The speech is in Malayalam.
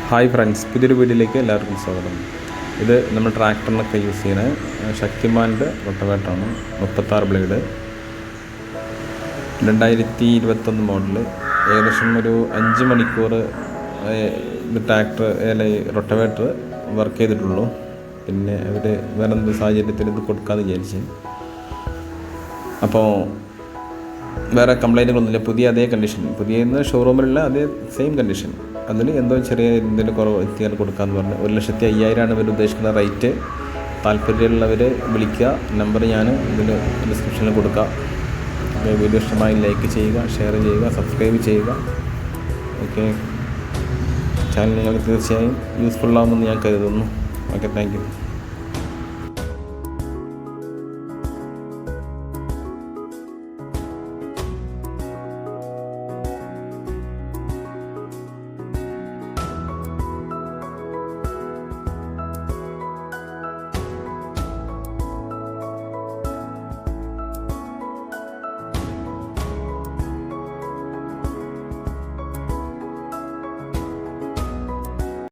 ഹായ് ഫ്രണ്ട്സ്, പുതിയൊരു വീഡിയോയിലേക്ക് എല്ലാവർക്കും സ്വാഗതം. ഇത് നമ്മൾ ട്രാക്ടറിനൊക്കെ യൂസ് ചെയ്യുന്ന ശക്തിമാൻ്റെ റൊട്ടവേറ്ററാണ്. 36 ബ്ലേഡ്, 2021 മോഡൽ. ഏകദേശം ഒരു 5 മണിക്കൂർ ഇത് റൊട്ടവേറ്റർ വർക്ക് ചെയ്തിട്ടുള്ളൂ. പിന്നെ അവർ വേറെ എന്ത് സാഹചര്യത്തിൽ ഇത് കൊടുക്കാമെന്ന് വിചാരിച്ച്. അപ്പോൾ വേറെ കംപ്ലൈൻറ്റുകളൊന്നുമില്ല. പുതിയ അതേ കണ്ടീഷൻ, പുതിയ ഷോറൂമിലുള്ള അതേ സെയിം കണ്ടീഷൻ. അതിൽ എന്തോ ചെറിയ എന്തെങ്കിലും കുറവ് എത്തിയാൽ കൊടുക്കാമെന്ന് പറഞ്ഞു. 1,50,000 ഇവർ ഉദ്ദേശിക്കുന്ന റേറ്റ്. താല്പര്യമുള്ളവർ വിളിക്കുക. നമ്പർ ഞാൻ ഇതിൽ ഡിസ്ക്രിപ്ഷനിൽ കൊടുക്കാം. വീഡിയോ ഇഷ്ടമായി ലൈക്ക് ചെയ്യുക, ഷെയർ ചെയ്യുക, സബ്സ്ക്രൈബ് ചെയ്യുക. ഓക്കെ, ചാനൽ നിങ്ങൾക്ക് തീർച്ചയായും യൂസ്ഫുൾ ആകുമെന്ന് ഞാൻ കരുതുന്നു. Okay, thank you.